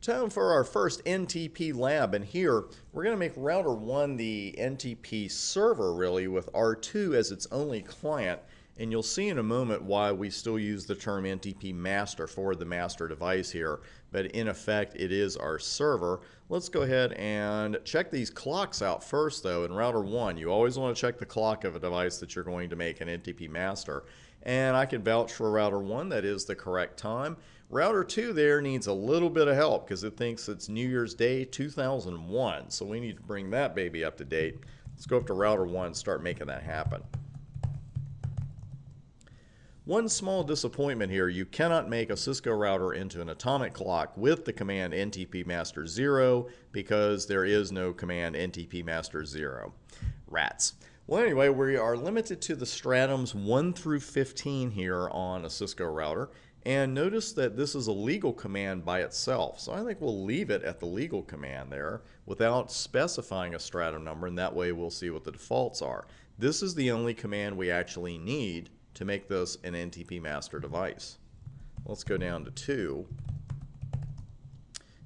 Time for our first NTP lab, and here we're going to make router 1 the NTP server really with R2 as its only client, and you'll see in a moment why we still use the term NTP master for the master device here, but in effect it is our server. Let's go ahead and check these clocks out first though. In router 1 you always want to check the clock of a device that you're going to make an NTP master, and I can vouch for router 1 that is the correct time. Router 2 there needs a little bit of help because it thinks it's New Year's Day 2001, so we need to bring that baby up to date. Let's go up to router 1 and start making that happen. One small disappointment here: you cannot make a Cisco router into an atomic clock with the command NTP master 0 because there is no command NTP master 0. Rats. Well, anyway, we are limited to the stratums 1 through 15 here on a Cisco router. And notice that this is a legal command by itself. So I think we'll leave it at the legal command there without specifying a stratum number, and that way we'll see what the defaults are. This is the only command we actually need to make this an NTP master device. Let's go down to 2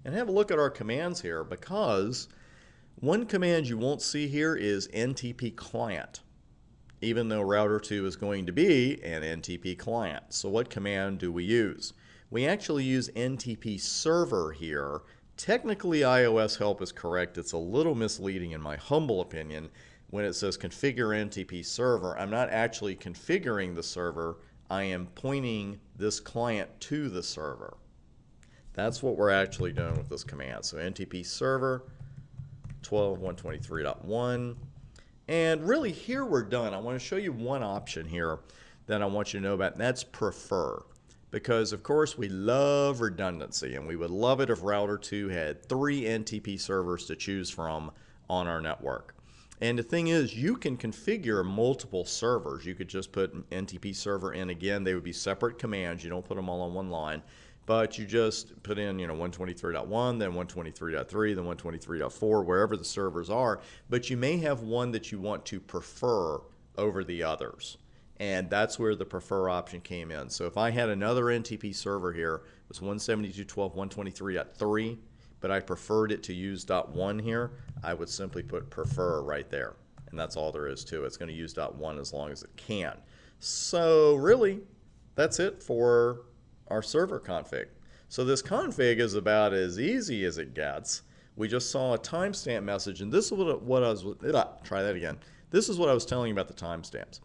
and have a look at our commands here, because one command you won't see here is NTP client, even though router 2 is going to be an NTP client. So what command do we use? We actually use NTP server here. Technically iOS help is correct. It's a little misleading in my humble opinion. When it says configure NTP server, I'm not actually configuring the server. I am pointing this client to the server. That's what we're actually doing with this command. So NTP server 12.123.1. And really here we're done. I want to show you one option here that I want you to know about, and that's prefer. Because of course we love redundancy, and we would love it if router 2 had 3 NTP servers to choose from on our network. And the thing is, you can configure multiple servers. You could just put NTP server in again. They would be separate commands. You don't put them all on one line. But you just put in, 123.1, then 123.3, then 123.4, wherever the servers are. But you may have one that you want to prefer over the others. And that's where the prefer option came in. So if I had another NTP server here, it was 172.12.123.3, but I preferred it to use .1 here, I would simply put prefer right there. And that's all there is to it. It's going to use .1 as long as it can. So really, that's it for our server config. So this config is about as easy as it gets. We just saw a timestamp message, and this is what I was try that again. This is what I was telling you about the timestamps.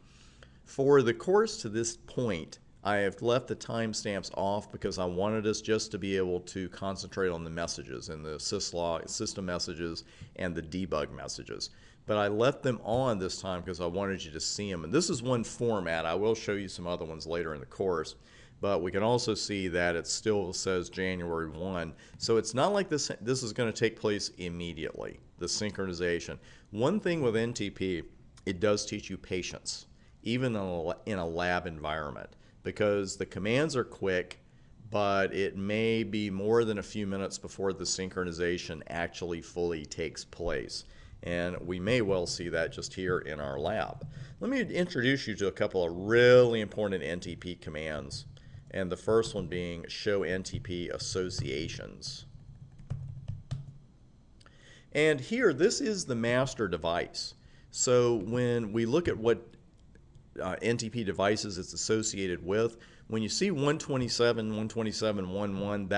For the course to this point, I have left the timestamps off because I wanted us just to be able to concentrate on the messages and the syslog, system messages and the debug messages. But I left them on this time because I wanted you to see them. And this is one format. I will show you some other ones later in the course. But we can also see that it still says January 1. So it's not like this is going to take place immediately, the synchronization. One thing with NTP, it does teach you patience, even in a lab environment, because the commands are quick, but it may be more than a few minutes before the synchronization actually fully takes place. And we may well see that just here in our lab. Let me introduce you to a couple of really important NTP commands. And the first one being show NTP associations. And here, this is the master device. So when we look at what NTP devices it's associated with, when you see 127.127.1.1,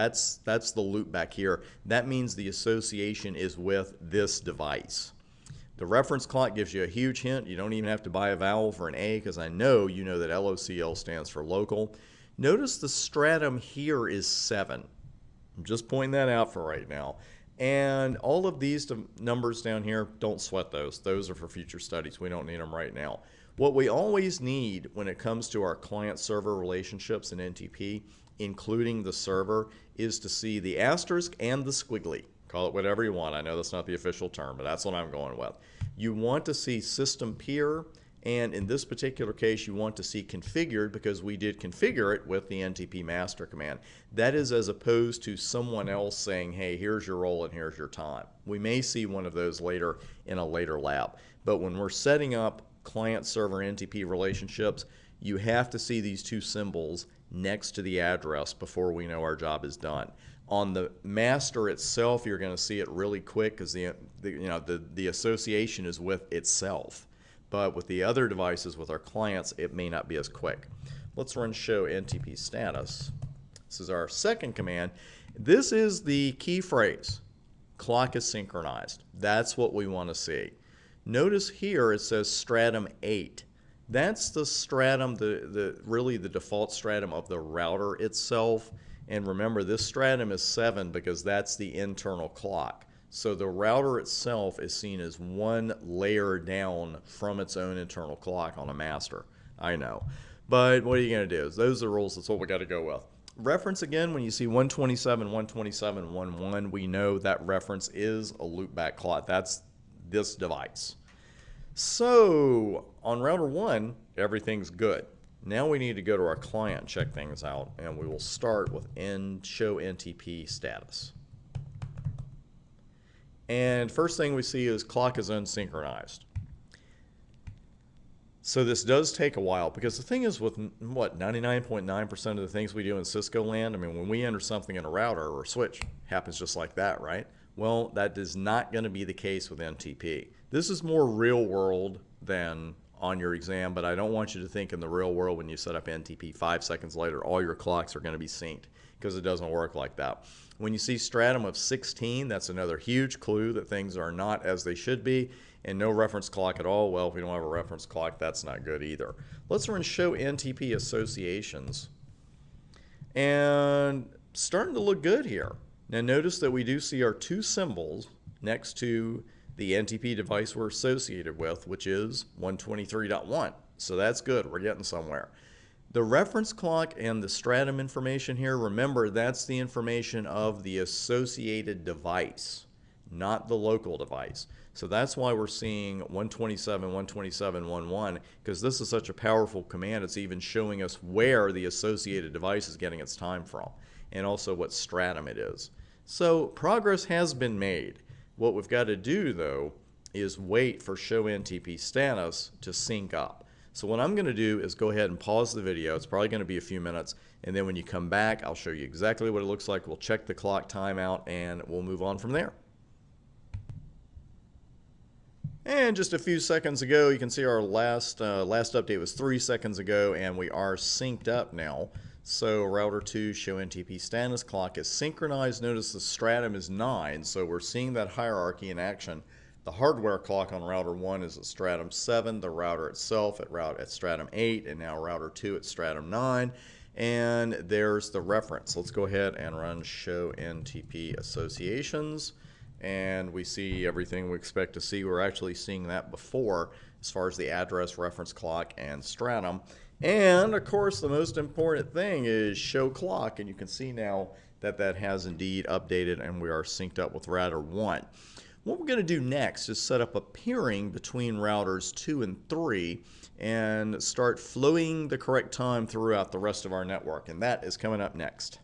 that's the loop back here. That means the association is with this device. The reference clock gives you a huge hint. You don't even have to buy a vowel for an A, because I know you know that LOCL stands for local. Notice the stratum here is 7. I'm just pointing that out for right now. And all of these numbers down here, don't sweat those. Those are for future studies. We don't need them right now. What we always need when it comes to our client-server relationships in NTP, including the server, is to see the asterisk and the squiggly. Call it whatever you want. I know that's not the official term, but that's what I'm going with. You want to see system peer, and in this particular case, you want to see configured, because we did configure it with the NTP master command. That is as opposed to someone else saying, hey, here's your role and here's your time. We may see one of those later in a later lab. But when we're setting up client-server NTP relationships, you have to see these two symbols next to the address before we know our job is done. On the master itself, you're going to see it really quick because the association is with itself. But with the other devices, with our clients, it may not be as quick. Let's run show NTP status. This is our second command. This is the key phrase. Clock is synchronized. That's what we want to see. Notice here it says stratum 8. That's the stratum, really the default stratum of the router itself. And remember, this stratum is 7 because that's the internal clock. So the router itself is seen as one layer down from its own internal clock on a master. I know. But what are you going to do? Those are the rules. That's what we got to go with. Reference again, when you see 127, 127, 11, we know that reference is a loopback clock. That's this device. So on router 1, everything's good. Now we need to go to our client, check things out, and we will start with show NTP status. And first thing we see is clock is unsynchronized. So this does take a while because the thing is with what 99.9% of the things we do in Cisco land, I mean when we enter something in a router or a switch, happens just like that, right? Well, that is not going to be the case with NTP. This is more real world than on your exam, but I don't want you to think in the real world when you set up NTP 5 seconds later all your clocks are going to be synced, because it doesn't work like that. When you see stratum of 16, that's another huge clue that things are not as they should be, and no reference clock at all. Well, if we don't have a reference clock, that's not good either. Let's run show NTP associations, and starting to look good here. Now notice that we do see our 2 symbols next to the NTP device we're associated with, which is 123.1. So that's good. We're getting somewhere. The reference clock and the stratum information here, remember, that's the information of the associated device, not the local device. So that's why we're seeing 127, 127, 11, because this is such a powerful command. It's even showing us where the associated device is getting its time from, and also what stratum it is. So progress has been made. What we've got to do, though, is wait for show NTP status to sync up. So what I'm going to do is go ahead and pause the video. It's probably going to be a few minutes, and then when you come back, I'll show you exactly what it looks like. We'll check the clock timeout, and we'll move on from there. And just a few seconds ago, you can see our last update was 3 seconds ago, and we are synced up now. So router 2 show NTP status, clock is synchronized. Notice the stratum is 9, so we're seeing that hierarchy in action. The hardware clock on router 1 is at stratum 7, the router itself at stratum 8, and now router 2 at stratum 9. And there's the reference. Let's go ahead and run show NTP associations, and we see everything we expect to see. We're actually seeing that before as far as the address, reference clock, and stratum. And of course the most important thing is show clock, and you can see now that that has indeed updated and we are synced up with router 1. What we're going to do next is set up a peering between routers 2 and 3 and start flowing the correct time throughout the rest of our network, and that is coming up next.